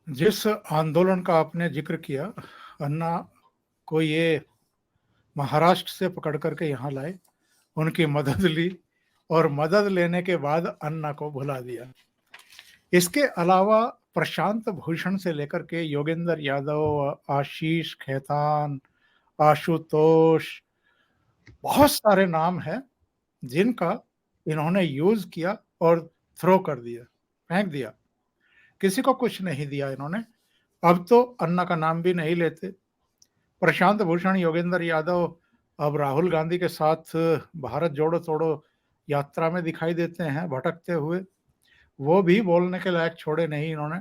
जिस आंदोलन का आपने जिक्र किया, अन्ना को ये महाराष्ट्र से पकड़ करके यहाँ लाए, उनकी मदद ली और मदद लेने के बाद अन्ना को भुला दिया। इसके अलावा प्रशांत भूषण से लेकर के योगेंद्र यादव, आशीष खेतान, आशुतोष, बहुत सारे नाम हैं जिनका इन्होंने यूज किया और थ्रो कर दिया, फेंक दिया। किसी को कुछ नहीं दिया इन्होंने। अब तो अन्ना का नाम भी नहीं लेते। प्रशांत भूषण, योगेंद्र यादव अब राहुल गांधी के साथ भारत जोड़ो तोड़ो यात्रा में दिखाई देते हैं भटकते हुए। वो भी बोलने के लायक छोड़े नहीं इन्होंने।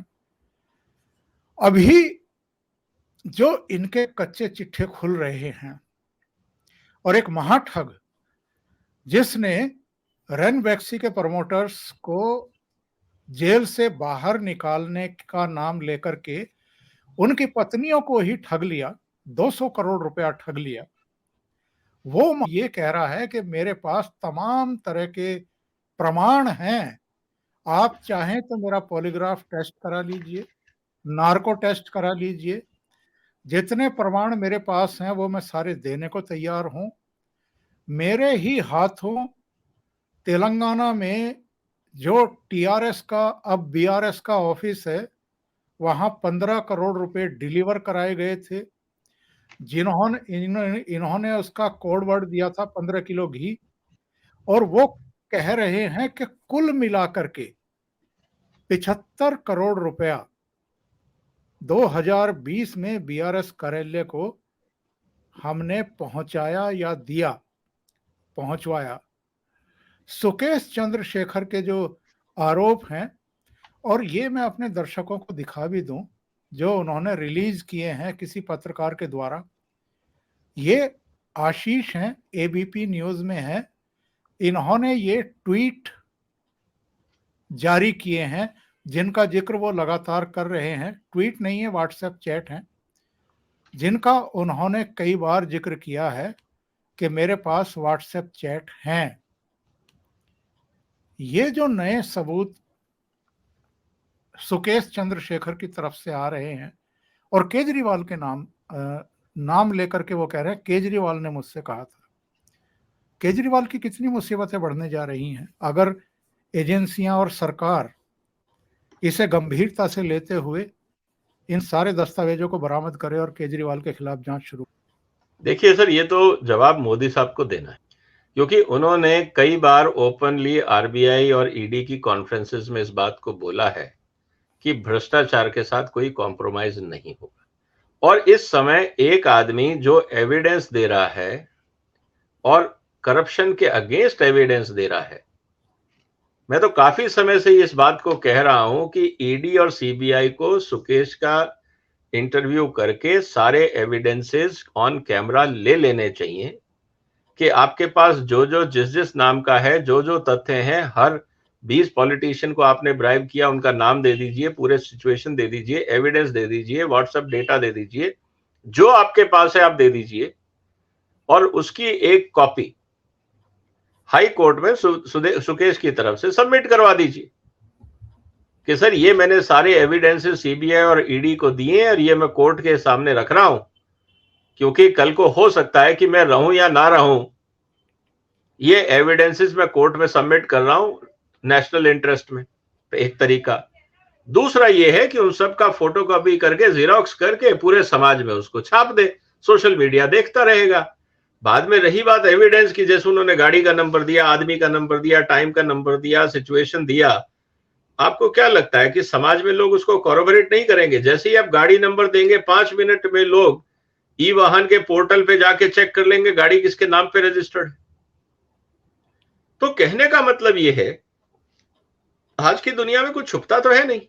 अभी जो इनके कच्चे चिट्ठे खुल रहे हैं, और एक महाठग जिसने रेनबैक्सी के प्रमोटर्स को जेल से बाहर निकालने का नाम लेकर के उनकी पत्नियों को ही ठग लिया, 200 करोड़ रुपया ठग लिया, वो ये कह रहा है कि मेरे पास तमाम तरह के प्रमाण हैं, आप चाहें तो मेरा पॉलीग्राफ टेस्ट करा लीजिए, नार्को टेस्ट करा लीजिए, जितने प्रमाण मेरे पास हैं वो मैं सारे देने को तैयार हूं। मेरे ही हाथों तेलंगाना में जो टीआरएस का अब बीआरएस का ऑफिस है, वहां 15 करोड़ रुपए डिलीवर कराए गए थे, इन्होंने उसका कोड वर्ड दिया था 15 किलो घी, और वो कह रहे हैं कि कुल मिलाकर के 75 करोड़ रुपया 2020 में बीआरएस कार्यालय को हमने पहुंचाया या दिया, पहुंचवाया। सुकेश चंद्रशेखर के जो आरोप हैं, और ये मैं अपने दर्शकों को दिखा भी दूं, जो उन्होंने रिलीज किए हैं किसी पत्रकार के द्वारा, ये आशीष हैं, एबीपी न्यूज में है, इन्होंने ये ट्वीट जारी किए हैं जिनका जिक्र वो लगातार कर रहे हैं। ट्वीट नहीं है, व्हाट्सएप चैट है, जिनका उन्होंने कई बार जिक्र किया है कि मेरे पास व्हाट्सएप चैट हैं। ये जो नए सबूत सुकेश चंद्रशेखर की तरफ से आ रहे हैं, और केजरीवाल के नाम लेकर के वो कह रहे हैं केजरीवाल ने मुझसे कहा था। केजरीवाल की कितनी मुसीबतें बढ़ने जा रही हैं अगर एजेंसियां और सरकार इसे गंभीरता से लेते हुए इन सारे दस्तावेजों को बरामद करे और केजरीवाल के खिलाफ जांच शुरू। देखिए सर, ये तो जवाब मोदी साहब को देना है, क्योंकि उन्होंने कई बार ओपनली आरबीआई और ईडी की कॉन्फ्रेंसेस में इस बात को बोला है कि भ्रष्टाचार के साथ कोई कॉम्प्रोमाइज नहीं होगा। और इस समय एक आदमी जो एविडेंस दे रहा है और करप्शन के अगेंस्ट एविडेंस दे रहा है, मैं तो काफी समय से इस बात को कह रहा हूं कि ईडी और सीबीआई को सुकेश का इंटरव्यू करके सारे एविडेंसेस ऑन कैमरा ले लेने चाहिए कि आपके पास जो जो जिस नाम का है, जो जो तथ्य हैं, हर 20 पॉलिटिशियन को आपने ब्राइब किया, उनका नाम दे दीजिए, पूरे सिचुएशन दे दीजिए, एविडेंस दे दीजिए, व्हाट्सएप डेटा दे दीजिए, जो आपके पास है आप दे दीजिए, और उसकी एक कॉपी हाई कोर्ट में सुकेश की तरफ से सबमिट करवा दीजिए कि सर ये मैंने सारे एविडेंसेस सीबीआई और ईडी को दिए हैं और ये मैं कोर्ट के सामने रख रहा हूं, क्योंकि कल को हो सकता है कि मैं रहूं या ना रहूं, ये एविडेंसेस मैं कोर्ट में सबमिट कर रहा हूं नेशनल इंटरेस्ट में। तो एक तरीका। दूसरा ये है कि उन सब का फोटोकॉपी करके जेरोक्स करके पूरे समाज में उसको छाप दे, सोशल मीडिया देखता रहेगा। बाद में रही बात एविडेंस की, जैसे उन्होंने गाड़ी का नंबर दिया, आदमी का नंबर दिया, टाइम का नंबर दिया, सिचुएशन दिया, आपको क्या लगता है कि समाज में लोग उसको कॉरोबोरेट नहीं करेंगे? जैसे ही आप गाड़ी नंबर देंगे 5 मिनट में लोग ई वाहन के पोर्टल पे जाके चेक कर लेंगे गाड़ी किसके नाम पे रजिस्टर्ड है। तो कहने का मतलब यह है, आज की दुनिया में कुछ छुपता तो है नहीं।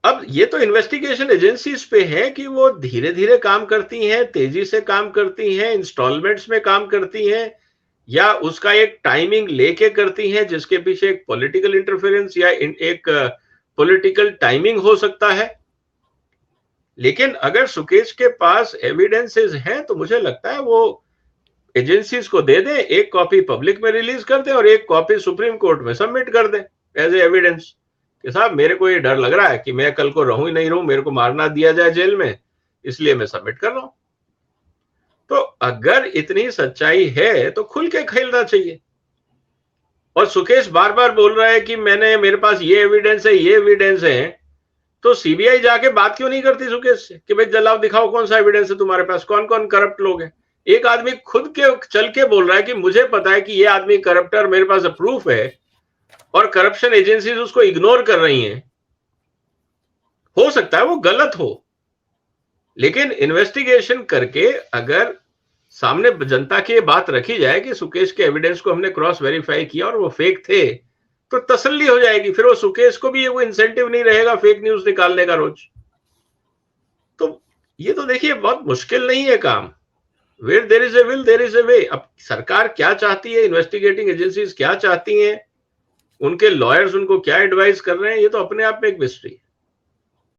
अब ये तो इन्वेस्टिगेशन एजेंसीज पे है कि वो धीरे धीरे काम करती हैं, तेजी से काम करती हैं, इंस्टॉलमेंट्स में काम करती हैं, या उसका एक टाइमिंग लेके करती हैं जिसके पीछे एक पॉलिटिकल इंटरफेरेंस या एक पॉलिटिकल टाइमिंग हो सकता है। लेकिन अगर सुकेश के पास एविडेंसेस हैं तो मुझे लगता है वो एजेंसीज को दे दें, एक कॉपी पब्लिक में रिलीज कर दें और एक कॉपी सुप्रीम कोर्ट में सबमिट कर दें एज ए एविडेंस कि साहब मेरे को ये डर लग रहा है कि मैं कल को रहूं ही नहीं रहूं, मेरे को मारना दिया जाए जेल में, इसलिए मैं सबमिट कर रहा हूं। तो अगर इतनी सच्चाई है तो खुल के खेलना चाहिए। और सुकेश बार बार बोल रहा है कि मेरे पास ये एविडेंस है, ये एविडेंस है, तो सीबीआई जाके बात क्यों नहीं करती सुकेश से कि भाई जलाओ, दिखाओ कौन सा एविडेंस है तुम्हारे पास, कौन कौन करप्ट लोग हैं। एक आदमी खुद के चल के बोल रहा है कि मुझे पता है कि ये आदमी करप्ट है और मेरे पास प्रूफ है, और करप्शन एजेंसीज उसको इग्नोर कर रही हैं। हो सकता है वो गलत हो, लेकिन इन्वेस्टिगेशन करके अगर सामने जनता की ये बात रखी जाए कि सुकेश के एविडेंस को हमने क्रॉस वेरीफाई किया और वो फेक थे, तो तसल्ली हो जाएगी। फिर वो सुकेश को भी वो इंसेंटिव नहीं रहेगा फेक न्यूज निकालने का रोज। तो ये तो देखिए बहुत मुश्किल नहीं है काम। Where there is a will there is a way. अब सरकार क्या चाहती है, इन्वेस्टिगेटिंग एजेंसीज क्या चाहती हैं, उनके लॉयर्स उनको क्या एडवाइस कर रहे हैं, ये तो अपने आप में एक मिस्ट्री है।